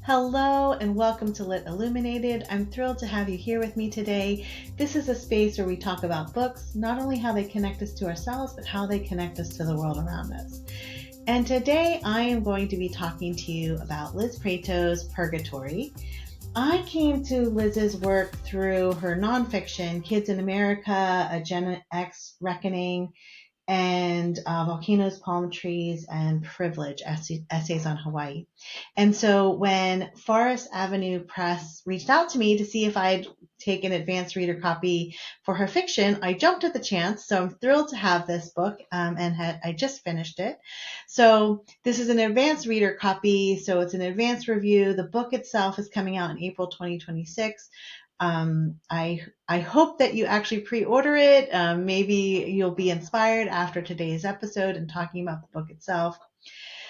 Hello and welcome to Illuminated. I'm thrilled to have you here with me today. This is a space where we talk about books, not only how they connect us to ourselves, but how they connect us to the world around us. And today I am going to be talking to you about Liz Prato's Purgatoire. I came to Liz's work through her nonfiction, Kids in America, A Gen X Reckoning, and Volcanoes, Palm Trees, and Privilege, essays on Hawaii. And so when Forest Avenue Press reached out to me to see if I'd take an advanced reader copy for her fiction, I jumped at the chance. So I'm thrilled to have this book, I just finished it. So this is an advanced reader copy, so it's an advanced review. The book itself is coming out in April 2026. I hope that you actually pre-order it. Maybe you'll be inspired after today's episode and talking about the book itself.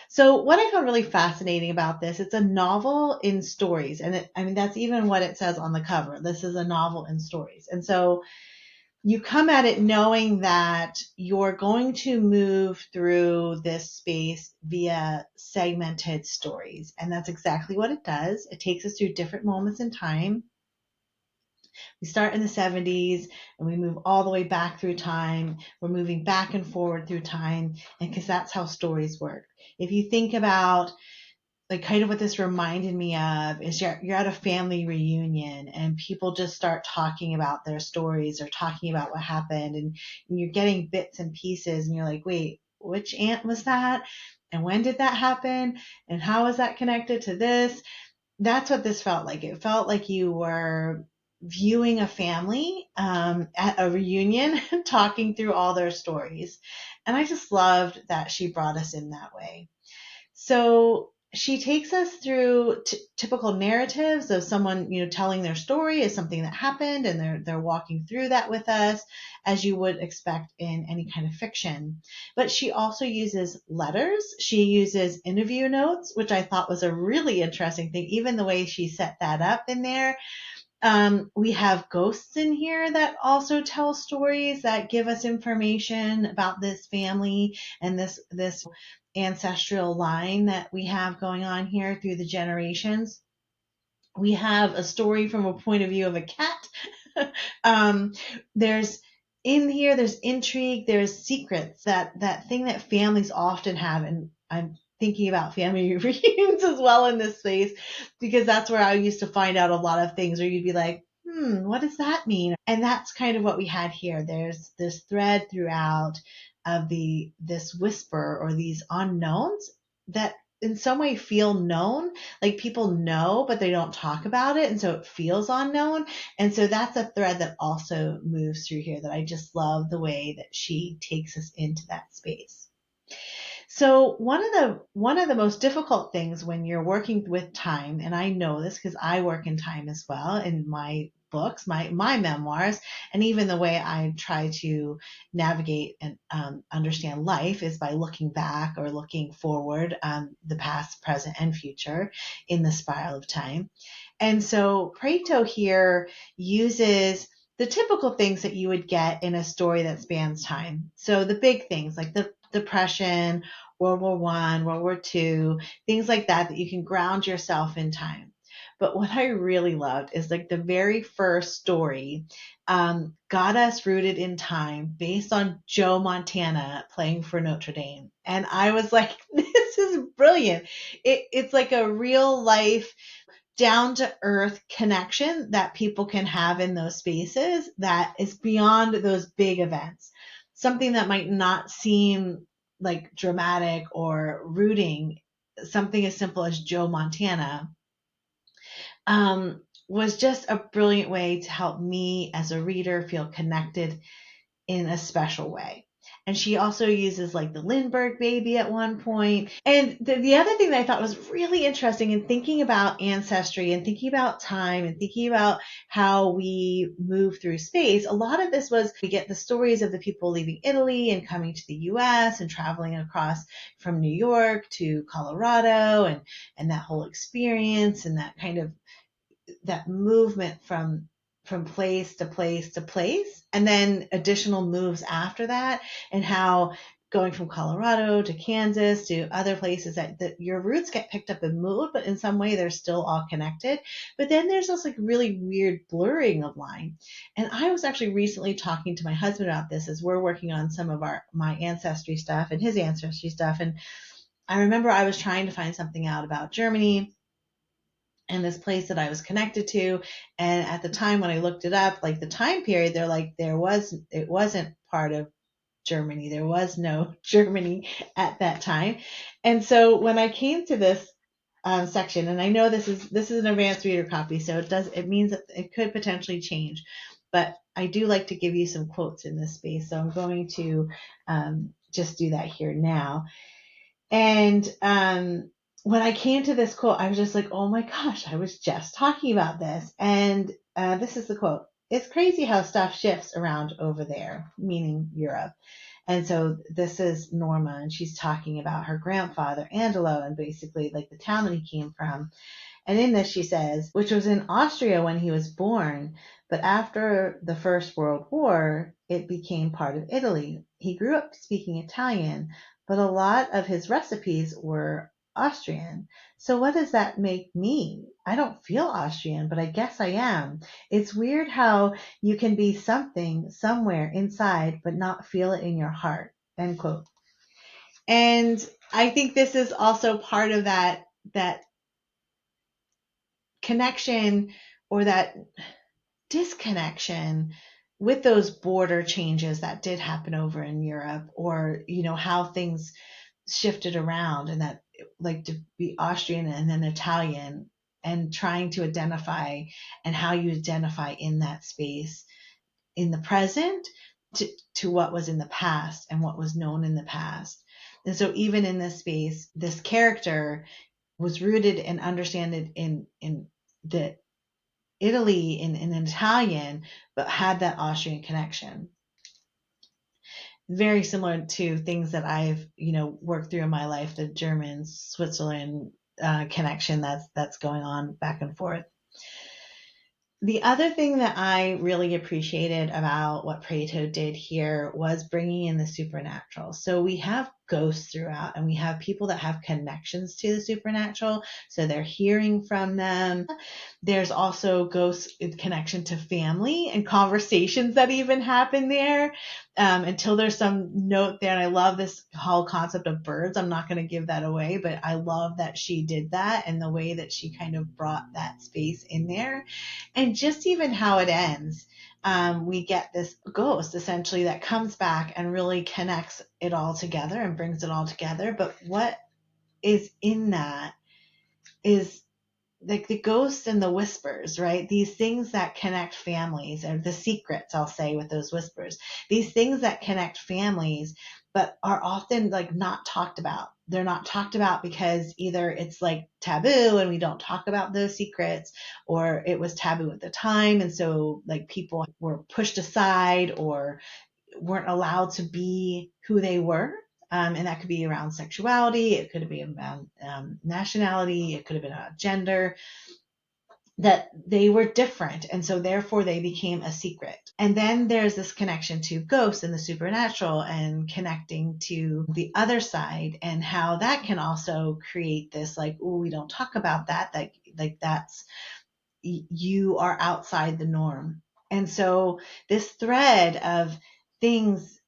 So what I found really fascinating about this, it's a novel in stories. And that's even what it says on the cover. This is a novel in stories. And so you come at it knowing that you're going to move through this space via segmented stories. And that's exactly what it does. It takes us through different moments in time. We start in the 70s and we move all the way back through time. We're moving back and forward through time, and because that's how stories work. If you think about like kind of what this reminded me of is you're at a family reunion and people just start talking about their stories or talking about what happened, and you're getting bits and pieces and you're like, wait, which aunt was that? And when did that happen? And how is that connected to this? That's what this felt like. It felt like you were viewing a family at a reunion talking through all their stories. And I just loved that she brought us in that way. So she takes us through typical narratives of someone, telling their story as something that happened, and they're walking through that with us as you would expect in any kind of fiction. But she also uses letters. She uses interview notes, which I thought was a really interesting thing, even the way she set that up in there. We have ghosts in here that also tell stories that give us information about this family and this ancestral line that we have going on here through the generations. We have a story from a point of view of a cat. There's intrigue, there's secrets, that thing that families often have. And I'm thinking about family reunions as well in this space, because that's where I used to find out a lot of things where you'd be like, what does that mean? And that's kind of what we had here. There's this thread throughout of this whisper or these unknowns that in some way feel known, like people know, but they don't talk about it. And so it feels unknown. And so that's a thread that also moves through here that I just love the way that she takes us into that space. So one of the most difficult things when you're working with time, and I know this because I work in time as well in my books, my memoirs, and even the way I try to navigate and understand life is by looking back or looking forward, the past, present, and future in the spiral of time. And so Prato here uses the typical things that you would get in a story that spans time. So the big things like the Depression, World War I, World War II, things like that you can ground yourself in time. But what I really loved is like the very first story got us rooted in time based on Joe Montana playing for Notre Dame. And I was like, this is brilliant. It's like a real life, down to earth connection that people can have in those spaces that is beyond those big events. Something that might not seem like dramatic or rooting, something as simple as Joe Montana, was just a brilliant way to help me as a reader feel connected in a special way. And she also uses like the Lindbergh baby at one point. And the other thing that I thought was really interesting in thinking about ancestry and thinking about time and thinking about how we move through space, a lot of this was we get the stories of the people leaving Italy and coming to the US and traveling across from New York to Colorado, and that whole experience and that kind of that movement from place to place to place, and then additional moves after that, and how going from Colorado to Kansas to other places that your roots get picked up and moved, but in some way they're still all connected. But then there's this like really weird blurring of line. And I was actually recently talking to my husband about this as we're working on some of my ancestry stuff and his ancestry stuff. And I remember I was trying to find something out about Germany and this place that I was connected to. And at the time when I looked it up, like the time period, they're like, it wasn't part of Germany. There was no Germany at that time. And so when I came to this section, and I know this is an advanced reader copy, so it means that it could potentially change, but I do like to give you some quotes in this space. So I'm going to just do that here now. And when I came to this quote, I was just like, oh my gosh, I was just talking about this. And this is the quote. It's crazy how stuff shifts around over there, meaning Europe. And so this is Norma, and she's talking about her grandfather, Angelo, and basically like the town that he came from. And in this, she says, which was in Austria when he was born, but after the First World War, it became part of Italy. He grew up speaking Italian, but a lot of his recipes were Austrian. So what does that make me? I don't feel Austrian, but I guess I am. It's weird how you can be something somewhere inside, but not feel it in your heart. End quote. And I think this is also part of that connection or that disconnection with those border changes that did happen over in Europe, or how things shifted around, and that like to be Austrian and then Italian, and trying to identify and how you identify in that space in the present to what was in the past and what was known in the past. And so even in this space, this character was rooted and understood in the Italy in Italian, but had that Austrian connection. Very similar to things that I've worked through in my life, the German Switzerland connection that's going on back and forth. The other thing that I really appreciated about what Prato did here was bringing in the supernatural. So we have ghosts throughout, and we have people that have connections to the supernatural, so they're hearing from them. There's also ghosts in connection to family and conversations that even happen there, until there's some note there. And I love this whole concept of birds. I'm not going to give that away, but I love that she did that and the way that she kind of brought that space in there. And just even how it ends, we get this ghost essentially that comes back and really connects it all together and brings it all together. But what is in that is like the ghosts and the whispers, right? These things that connect families, or the secrets, I'll say, with those whispers, these things that connect families, but are often like not talked about. They're not talked about because either it's like taboo and we don't talk about those secrets, or it was taboo at the time. And so like people were pushed aside or weren't allowed to be who they were. And that could be around sexuality. It could be around nationality. It could have been about gender, that they were different. And so therefore they became a secret. And then there's this connection to ghosts and the supernatural and connecting to the other side, and how that can also create this like, oh, we don't talk about that. Like that's, you are outside the norm. And so this thread of things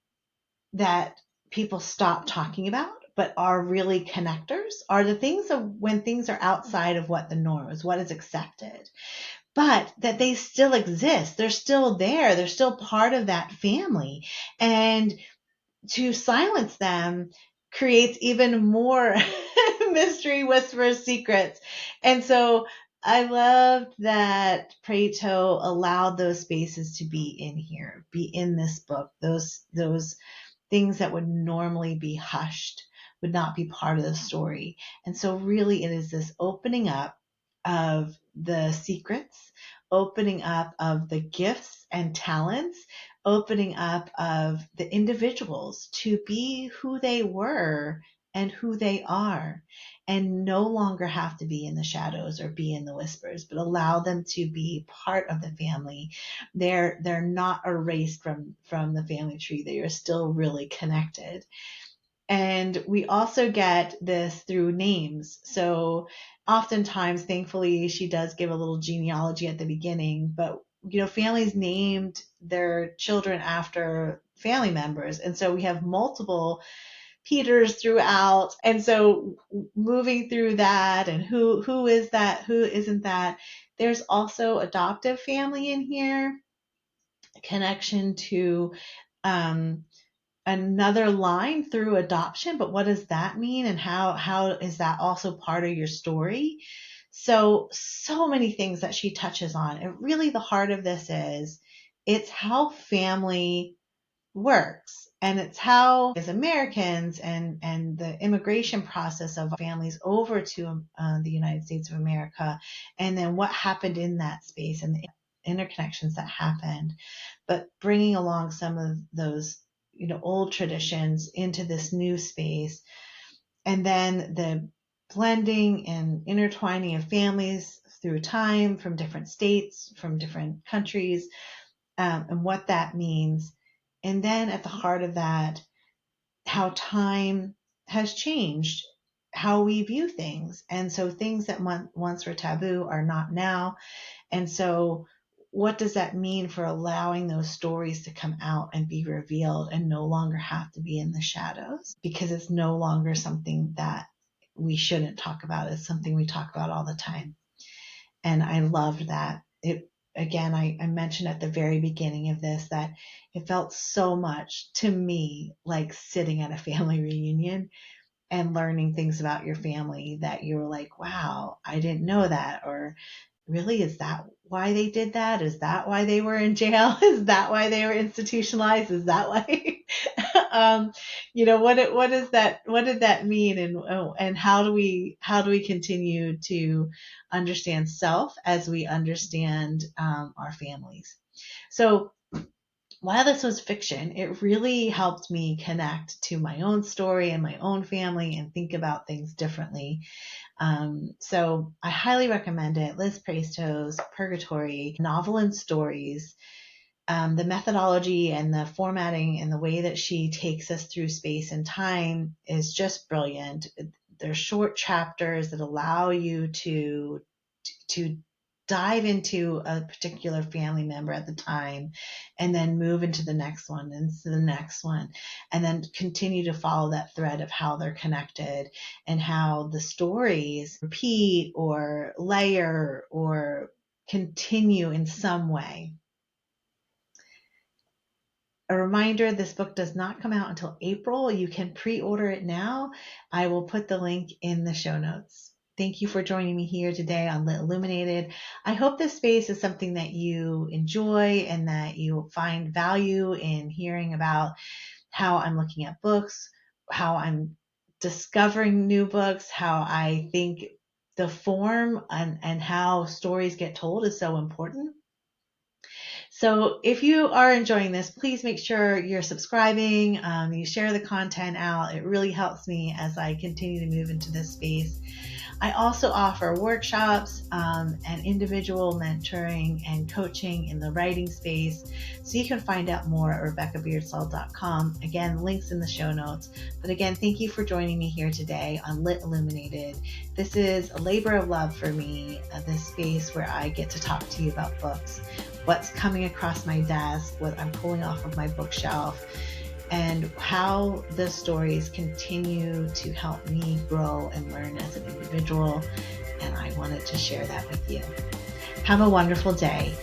that people stop talking about but are really connectors are the things of when things are outside of what the norm is, what is accepted, but that they still exist. They're still there. They're still part of that family. And to silence them creates even more mystery, whispers, secrets. And so I loved that Prato allowed those spaces to be in here, be in this book. Those things that would normally be hushed would not be part of the story. And so really it is this opening up of the secrets, opening up of the gifts and talents, opening up of the individuals to be who they were and who they are, and no longer have to be in the shadows or be in the whispers, but allow them to be part of the family. They're not erased from the family tree. They are still really connected. And we also get this through names. So oftentimes, thankfully, she does give a little genealogy at the beginning, but families named their children after family members. And so we have multiple Peters throughout. And so moving through that and who is that, who isn't that. There's also adoptive family in here, connection to um, another line through adoption, but what does that mean, and how is that also part of your story? So many things that she touches on. And really the heart of this is it's how family works, and it's how as Americans and the immigration process of families over to the United States of America, and then what happened in that space and the interconnections that happened, but bringing along some of those old traditions into this new space, and then the blending and intertwining of families through time from different states, from different countries, and what that means. And then at the heart of that, how time has changed how we view things. And so things that once were taboo are not now. And so what does that mean for allowing those stories to come out and be revealed and no longer have to be in the shadows? Because it's no longer something that we shouldn't talk about. It's something we talk about all the time. And I loved that. Again, I mentioned at the very beginning of this that it felt so much to me like sitting at a family reunion and learning things about your family that you were like, wow, I didn't know that. Or really, is that why they did that? Is that why they were in jail? Is that why they were institutionalized? Is that why? What is that? What did that mean? And how do we continue to understand self as we understand our families? So while this was fiction, it really helped me connect to my own story and my own family and think about things differently. So I highly recommend it. Liz Prasto's Purgatoire, novel and stories. The methodology and the formatting and the way that she takes us through space and time is just brilliant. They're short chapters that allow you to dive into a particular family member at the time, and then move into the next one and to the next one, and then continue to follow that thread of how they're connected and how the stories repeat or layer or continue in some way. A reminder, this book does not come out until April. You can pre-order it now. I will put the link in the show notes. Thank you for joining me here today on Lit Illuminated. I hope this space is something that you enjoy and that you find value in hearing about how I'm looking at books, how I'm discovering new books, how I think the form and how stories get told is so important. So if you are enjoying this, please make sure you're subscribing, you share the content out. It really helps me as I continue to move into this space. I also offer workshops and individual mentoring and coaching in the writing space. So you can find out more at RebeccaBeardsall.com. Again, links in the show notes. But again, thank you for joining me here today on Lit Illuminated. This is a labor of love for me, this space where I get to talk to you about books, what's coming across my desk, what I'm pulling off of my bookshelf, and how the stories continue to help me grow and learn as an individual. And I wanted to share that with you. Have a wonderful day.